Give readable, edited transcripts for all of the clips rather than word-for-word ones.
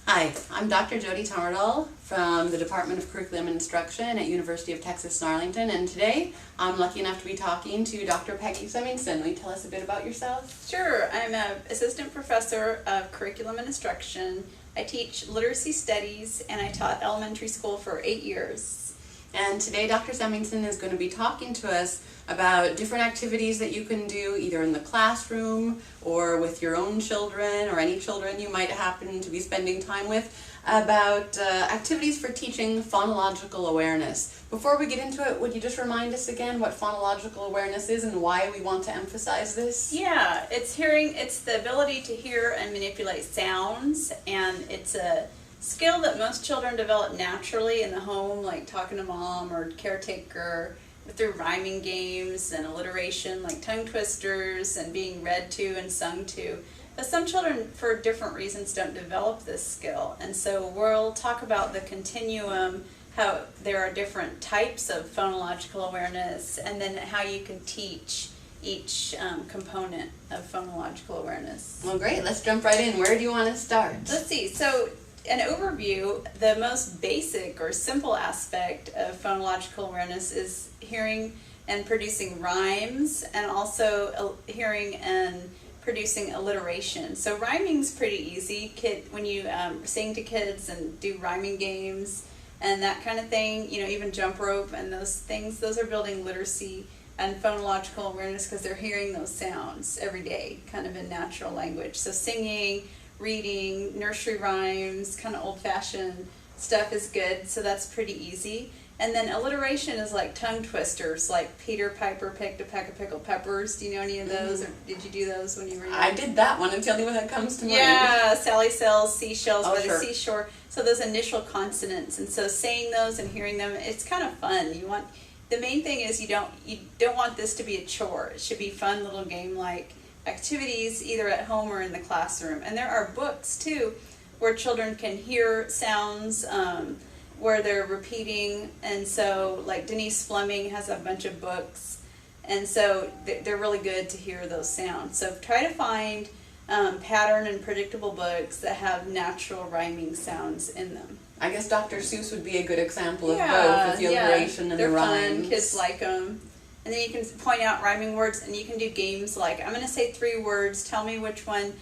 Hi, I'm Dr. Jodi Tommerdahl from the Department of Curriculum and Instruction at University of Texas Arlington, and today I'm lucky enough to be talking to Dr. Peggy Semingson. Will you tell us a bit about yourself? Sure. I'm an assistant professor of curriculum and instruction. I teach literacy studies and I taught elementary school for 8 years. And today Dr. Semingson is going to be talking to us about different activities that you can do either in the classroom or with your own children or any children you might happen to be spending time with, about activities for teaching phonological awareness. Before we get into it, would you just remind us again what phonological awareness is and why we want to emphasize this? Yeah, it's the ability to hear and manipulate sounds, and it's a skill that most children develop naturally in the home, like talking to mom or caretaker, through rhyming games and alliteration like tongue twisters and being read to and sung to. But some children, for different reasons, don't develop this skill. And so we'll talk about the continuum, how there are different types of phonological awareness, and then how you can teach each component of phonological awareness. Well, great. Let's jump right in. Where do you want to start? Let's see. So, an overview, the most basic or simple aspect of phonological awareness is hearing and producing rhymes, and also hearing and producing alliteration. So rhyming's pretty easy. When you sing to kids and do rhyming games and that kind of thing, even jump rope and those things, those are building literacy and phonological awareness because they're hearing those sounds every day, kind of in natural language. So singing, reading, nursery rhymes, kind of old-fashioned stuff is good, so that's pretty easy. And then alliteration is like tongue twisters, like Peter Piper picked a peck of pickled peppers. Do you know any of those, or did you do those when you were young? I did that one, and tell me when that comes to mind. Yeah, Sally sells seashells by sure. the seashore. So those initial consonants, and so saying those and hearing them, it's kind of fun. The main thing is you don't want this to be a chore. It should be fun little game-like activities either at home or in the classroom. And there are books too where children can hear sounds where they're repeating, and so like Denise Fleming has a bunch of books, and so they're really good to hear those sounds. So try to find pattern and predictable books that have natural rhyming sounds in them. I guess Dr. Seuss would be a good example of both, with the alliteration and they're the rhymes. Fun. Kids like them. And then you can point out rhyming words, and you can do games like, I'm going to say 3 words, tell me which one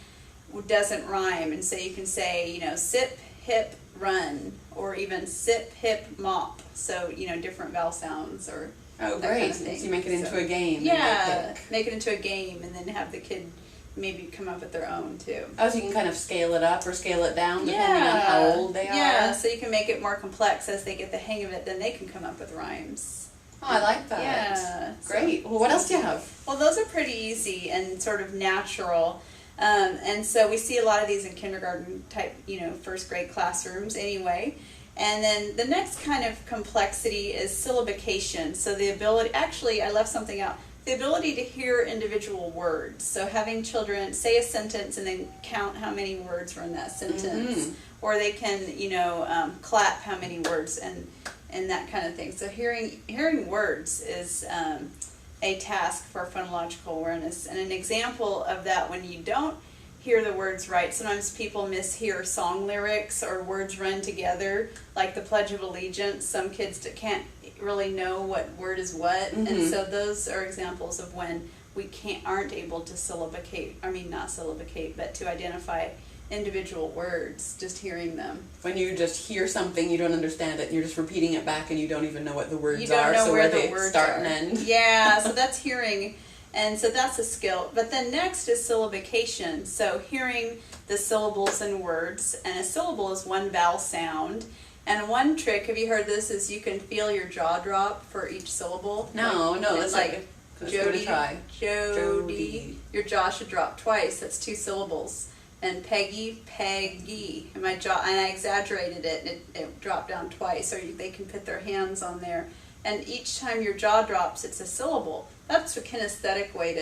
doesn't rhyme. And so you can say, sip, hip, run, or even sip, hip, mop. So, different vowel sounds or Oh, that great. kind of thing. So you make it into a game. Yeah, make it into a game, and then have the kid maybe come up with their own too. Oh, so you can kind of scale it up or scale it down depending on how old they are? Yeah, so you can make it more complex as they get the hang of it, then they can come up with rhymes. Oh, I like that. Yeah. Great. Well, what else do you have? Well, those are pretty easy and sort of natural. And so we see a lot of these in kindergarten type, first grade classrooms anyway. And then the next kind of complexity is syllabication. So the ability, actually I left something out, the ability to hear individual words. So having children say a sentence and then count how many words were in that sentence. Mm-hmm. Or they can, clap how many words and that kind of thing. So hearing words is a task for phonological awareness. And an example of that, when you don't hear the words right, sometimes people mishear song lyrics or words run together, like the Pledge of Allegiance. Some kids can't really know what word is what, mm-hmm. And so those are examples of when we aren't able to not syllabicate, but to identify individual words, just hearing them. When you just hear something, you don't understand it, and you're just repeating it back, and you don't even know what the words are. You don't know so where they the words start are. and end. Yeah, so that's hearing, and so that's a skill. But then next is syllabication. So hearing the syllables in words, and a syllable is one vowel sound. And one trick, have you heard this, is you can feel your jaw drop for each syllable. No, it's like Jodi, try. Jodi. Your jaw should drop twice. That's 2 syllables. And Peggy, Peggy. And my jaw, and I exaggerated it, and it dropped down twice. Or they can put their hands on there. And each time your jaw drops, it's a syllable. That's a kinesthetic way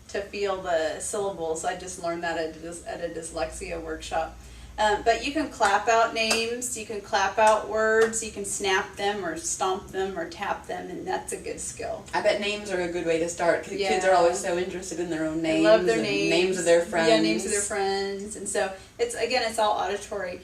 to feel the syllables. I just learned that at a dyslexia workshop. But you can clap out names, you can clap out words, you can snap them or stomp them or tap them, and that's a good skill. I bet names are a good way to start, because kids are always so interested in their own names. They love their names. Names of their friends. Yeah, names of their friends. And so, it's all auditory.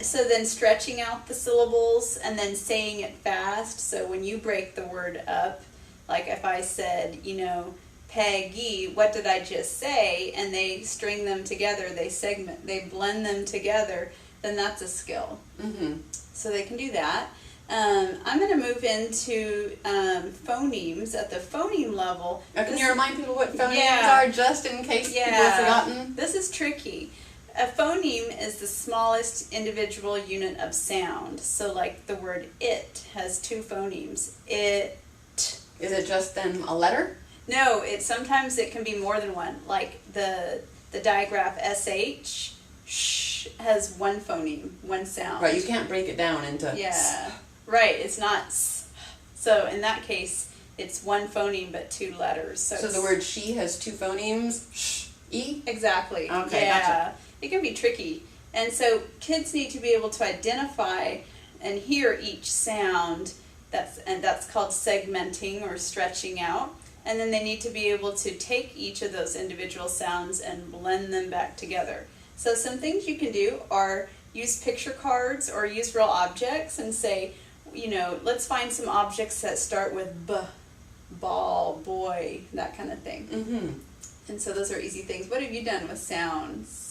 So then stretching out the syllables and then saying it fast. So when you break the word up, like if I said, you know, Peggy, what did I just say? And they string them together, they blend them together, then that's a skill. Mm-hmm. So they can do that. I'm going to move into phonemes at the phoneme level. Can you remind people what phonemes Yeah. are, just in case people have forgotten? This is tricky. A phoneme is the smallest individual unit of sound. So like the word it has two phonemes. It. Is it just then a letter? No, sometimes it can be more than one. Like the digraph sh, sh has one phoneme, one sound. Right, you can't break it down into Yeah, right. It's not s. So in that case, it's one phoneme but two letters. So the word she has two phonemes, sh, e? Exactly. Okay, yeah. gotcha. It can be tricky. And so kids need to be able to identify and hear each sound. That's called segmenting or stretching out. And then they need to be able to take each of those individual sounds and blend them back together. So some things you can do are use picture cards or use real objects and say, you know, let's find some objects that start with b, ball, boy, that kind of thing. Mm-hmm. And so those are easy things. What have you done with sounds?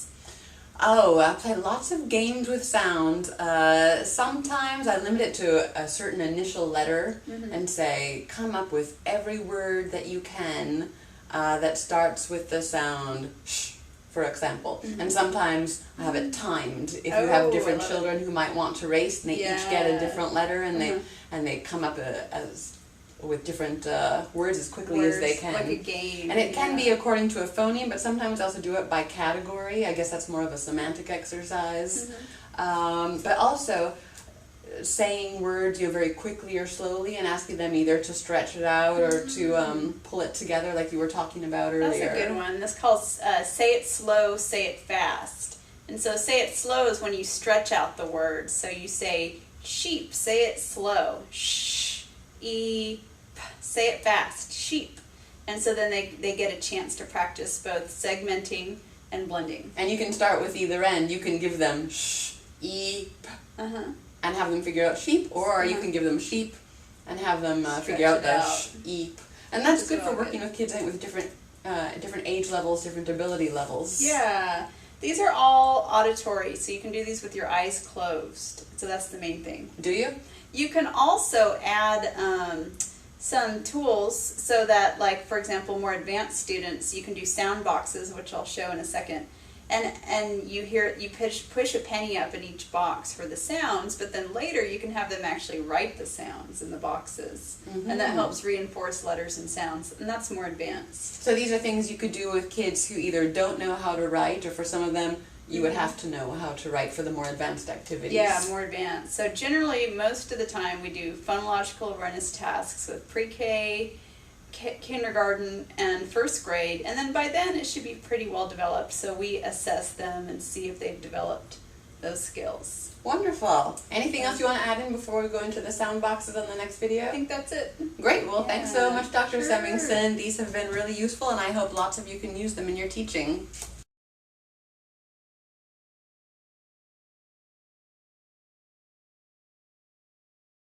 Oh, I play lots of games with sound. Sometimes I limit it to a certain initial letter and say, come up with every word that you can that starts with the sound sh, for example. And sometimes I have it timed. If you have different children who might want to race, and they each get a different letter, and they come up with different words as quickly as they can. Like a game. And it can be according to a phoneme, but sometimes I also do it by category. I guess that's more of a semantic exercise. But also saying words very quickly or slowly and asking them either to stretch it out or to pull it together like you were talking about earlier. That's a good one. That's called say it slow, say it fast. And so say it slow is when you stretch out the word. So you say sheep, say it slow. Shh, e, p. Say it fast, sheep. And so then they get a chance to practice both segmenting and blending. And you can start with either end. You can give them sh, e, p, and have them figure out sheep, or you can give them sheep and have them figure out the sh, e, p. And that's good for working with kids with different age levels, different ability levels. Yeah. These are all auditory, so you can do these with your eyes closed. So that's the main thing. Do you? You can also add some tools so that, like, for example, more advanced students, you can do sound boxes, which I'll show in a second. And you push a penny up in each box for the sounds, but then later you can have them actually write the sounds in the boxes. And that helps reinforce letters and sounds, and that's more advanced. So these are things you could do with kids who either don't know how to write, or for some of them, you would have to know how to write for the more advanced activities. Yeah, more advanced. So generally, most of the time, we do phonological awareness tasks with pre-K, kindergarten, and first grade, and then by then it should be pretty well developed, so we assess them and see if they've developed those skills. Wonderful. Anything else you want to add in before we go into the sound boxes on the next video? I think that's it. Great. Well, thanks so much, Dr. Sure. Semingson. These have been really useful, and I hope lots of you can use them in your teaching.